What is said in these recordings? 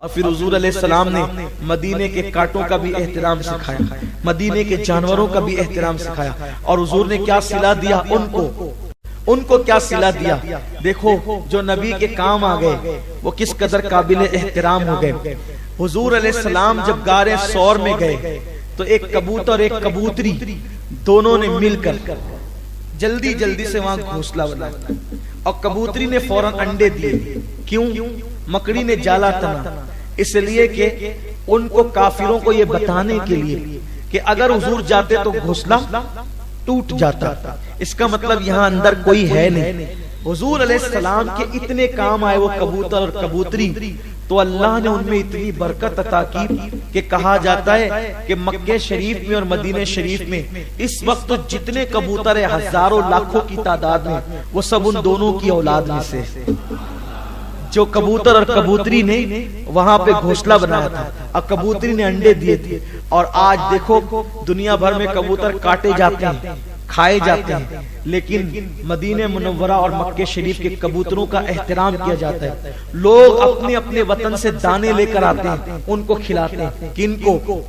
اور پھر حضور علیہ السلام نے مدینے کے کانٹوں کا بھی احترام سکھایا، مدینے کے جانوروں کا بھی احترام سکھایا، اور حضور نے کیا صلہ دیا ان کو کیا صلہ دیا۔ دیکھو جو نبی کے کام آ گئے وہ کس قدر قابل احترام ہو گئے۔ حضور علیہ السلام جب غار ثور میں گئے تو ایک کبوتر اور ایک کبوتری دونوں نے مل کر جلدی جلدی سے وہاں گھونسلہ بنایا، اور کبوتری نے فوراً انڈے دیے۔ کیوں؟ مکڑی نے جالا تنا، اس لیے کہ ان کو کافروں کو یہ بتانے کے لیے کہ اگر حضور جاتے تو گھونسلہ ٹوٹ جاتا، اس کا مطلب یہاں اندر کوئی ہے نہیں۔ حضور علیہ السلام کے اتنے کام آئے وہ کبوتر اور کبوتری، تو اللہ نے ان میں اتنی برکت عطا کی کہ کہا جاتا ہے کہ مکہ شریف میں اور مدینہ شریف میں اس وقت جتنے کبوتر ہزاروں لاکھوں کی تعداد میں وہ سب ان دونوں کی اولاد میں سے، جو کبوتر اور کبوتری نے وہاں پہ گھونسلہ بنایا تھا اور کبوتری نے انڈے دیے تھے۔ اور آج دیکھو دنیا بھر میں کبوتر کاٹے جاتے ہیں، کھائے جاتے ہیں، لیکن مدینہ منورہ اور مکہ شریف کے کبوتروں کا احترام کیا جاتا ہے۔ لوگ اپنے اپنے وطن سے دانے لے کر آتے ہیں، ان کو کھلاتے ہیں۔ کن کو؟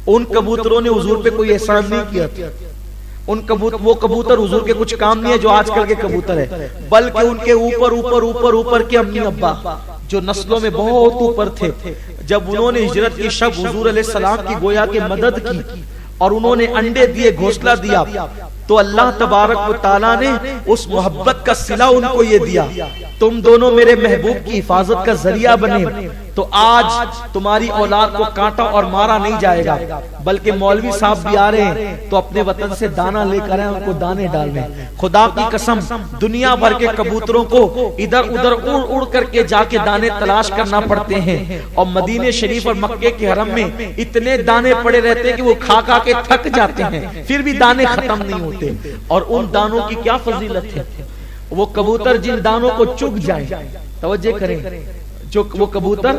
ان کبوتروں نے حضور پہ کوئی احسان نہیں کیا تھا۔ وہ کبوتر حضور کے کچھ کام نہیں ہے جو آج کل کے کبوتر ہے، بلکہ ان کے اوپر کے امی ابا جو نسلوں میں بہت اوپر تھے، جب انہوں نے ہجرت کی شب حضور علیہ السلام کی گویا کہ مدد کی اور انہوں نے انڈے دیے، گھونسلہ دیا، تو اللہ تبارک و تعالیٰ نے اس محبت کا صلہ ان کو یہ دیا، تم دونوں میرے محبوب کی حفاظت کا ذریعہ بنے، تو آج تمہاری اولاد کو کانٹا اور مارا نہیں جائے گا، بلکہ مولوی صاحب بھی آ رہے ہیں تو اپنے وطن سے دانا لے کر ان کو دانے ڈالنے۔ خدا کی قسم دنیا بھر کے کبوتروں کو ادھر ادھر اڑ کر کے جا کے دانے تلاش کرنا پڑتے ہیں، اور مدینہ شریف اور مکے کے حرم میں اتنے دانے پڑے رہتے ہیں کہ وہ کھا کھا کے تھک جاتے ہیں، پھر بھی دانے ختم نہیں ہوتے۔ اور ان دانوں کی کیا فضیلت ہے، وہ کبوتر جن دانوں کو چگ جائے، توجہ کریں، جو وہ کبوتر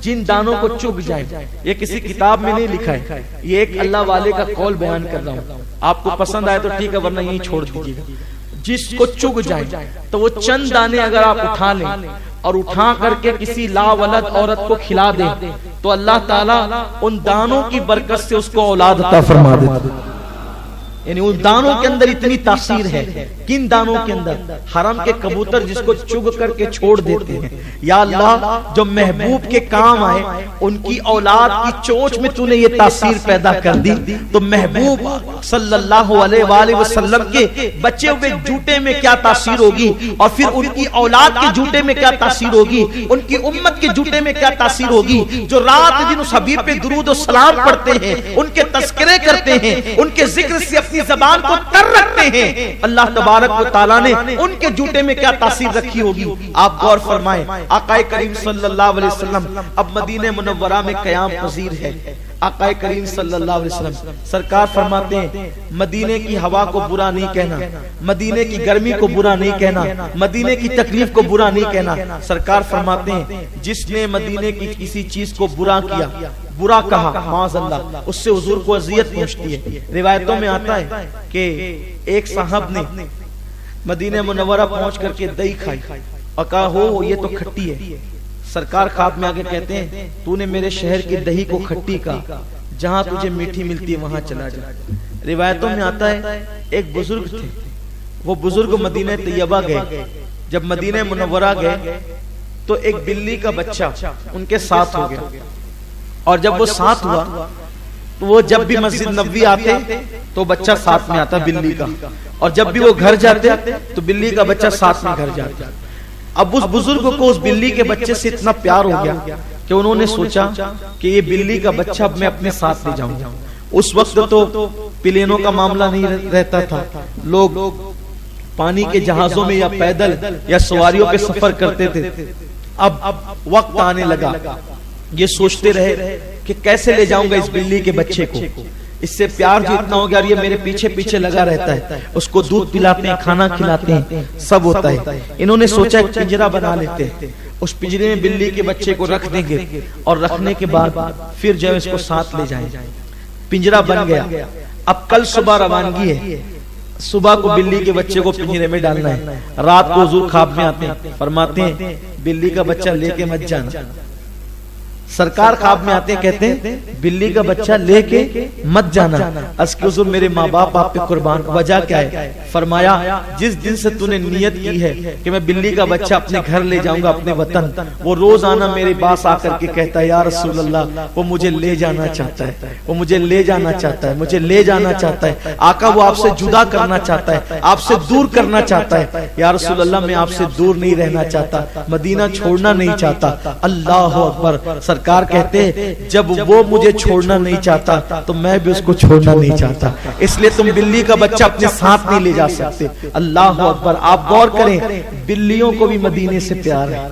جن دانوں کو چگ جائے، یہ کسی کتاب میں نہیں لکھا ہے، یہ ایک اللہ والے کا قول بیان کر رہا ہوں، آپ کو پسند آئے تو ٹھیک ہے ورنہ یہی چھوڑ دیجیے گا۔ جس کو چگ جائے تو وہ چند دانے اگر آپ اٹھا لیں اور اٹھا کر کے کسی لاولد عورت کو کھلا دیں تو اللہ تعالیٰ ان دانوں کی برکت سے اس کو اولاد عطا فرما دیتا ہے۔ یعنی ان دانوں کے اندر اتنی تاثیر ہے۔ کن دانوں کے اندر؟ حرم کے کبوتر جس کو چگ کر کے چھوڑ دیتے ہیں۔ یا اللہ جو محبوب کے کام آئے ان کی اولاد کی چونچ میں تو نے یہ تاثیر پیدا کر دی، تو محبوب صلی اللہ علیہ وآلہ وسلم کے بچے ہوئے جوٹے میں کیا تاثیر ہوگی، اور پھر ان کی اولاد کے جوٹے میں کیا تاثیر ہوگی، ان کی امت کے جوٹے میں کیا تاثیر ہوگی، جو رات دن اس حبیب پہ درود و سلام پڑھتے ہیں، ان کے تذکرے کرتے ہیں، ان کے ذکر سے اپنی زبان کو تر رکھتے ہیں، اللہ تبارک و تعالیٰ نے ان کے جوٹے میں کیا تاثیر رکھی ہوگی۔ آپ غور فرمائیں، آقا کریم صلی اللہ علیہ وسلم اب مدینہ منورہ میں قیام پذیر ہے۔ آقا کریم صلی اللہ علیہ وسلم سرکار فرماتے ہیں مدینے کی ہوا کو برا نہیں کہنا، مدینے کی گرمی کو برا نہیں کہنا، مدینے کی تکلیف کو برا نہیں کہنا۔ سرکار فرماتے ہیں جس نے مدینے کی کسی چیز کو برا کیا، برا کہا، معاذ اللہ، اس سے حضور کو اذیت پہنچتی ہے۔ روایتوں میں آتا ہے کہ ایک صاحب نے مدینہ منورہ پہنچ کر کے دہی کھائی اور کہا ہو یہ تو کھٹی ہے۔ سرکار خواب میں آگے کہتے ہیں تو نے میرے شہر کی دہی کو کھٹی کہا، جہاں تجھے میٹھی ملتی ہے وہاں چلا جا۔ روایتوں میں آتا ہے ایک بزرگ تھے، وہ بزرگ مدینہ طیبہ گئے، جب مدینہ منورہ گئے تو ایک بلی کا بچہ ان کے ساتھ ہو گیا، اور جب وہ ساتھ ہوا تو وہ جب بھی مسجد نبوی آتے تو بچہ ساتھ میں آتا بلی کا، اور جب بھی وہ گھر جاتے تو بلی کا بچہ ساتھ میں گھر جاتا۔ اب اس بزرگ کو اس بلی کے بچے سے اتنا پیار ہو گیا کہ انہوں نے سوچا کہ یہ بلی کا بچہ اب میں اپنے ساتھ لے جاؤں۔ اس وقت تو پلینوں کا معاملہ نہیں رہتا تھا، لوگ پانی کے جہازوں میں یا پیدل یا سواریوں پہ سفر کرتے تھے۔ اب وقت آنے لگا، یہ سوچتے رہے کہ کیسے لے جاؤں گا اس بلی کے بچے کو، اس سے پیار جو اتنا ہو گیا اور یہ میرے پیچھے پیچھے لگا رہتا ہے، اس کو دودھ پلاتے ہیں، کھانا کھلاتے ہیں، سب ہوتا ہے۔ انہوں نے سوچا ایک پنجرا بنا لیتے ہیں، اس پنجرے میں بلی کے بچے کو رکھ دیں گے اور رکھنے کے بعد پھر جو اس کو ساتھ لے جائیں۔ پنجرا بن گیا، اب کل صبح روانگی ہے، صبح کو بلی کے بچے کو پنجرے میں ڈالنا ہے۔ رات کو حضور خواب میں آتے ہیں، فرماتے ہیں بلی کا بچہ لے کے مت جانا، سرکار خواب میں آتے ہیں، کہتے ہیں بلی کا بچہ لے کے مت جانا، اس کے حضور میرے ماں باپ آپ پہ قربان، وجہ کیا ہے؟ فرمایا جس دن سے تو نے نیت کی ہے کہ میں بلی کا بچہ اپنے گھر لے جاؤں گا، اپنے وطن، وہ روزانہ میرے پاس آ کر کے کہتا ہے یا رسول اللہ وہ مجھے لے جانا چاہتا ہے، وہ مجھے لے جانا چاہتا ہے، مجھے لے جانا چاہتا ہے، آقا وہ آپ سے جدا کرنا چاہتا ہے، آپ سے دور کرنا چاہتا ہے، یا رسول اللہ میں آپ سے دور نہیں رہنا چاہتا، مدینہ چھوڑنا نہیں چاہتا۔ اللہ اکبر، سرکار کہتے ہیں جب وہ مجھے چھوڑنا نہیں چاہتا تو میں بھی اس کو چھوڑنا نہیں چاہتا، اس لیے تم بلی کا بچہ اپنے ساتھ نہیں لے جا سکتے۔ اللہ اکبر، آپ غور کریں، بلیوں کو بھی مدینے سے پیار ہے۔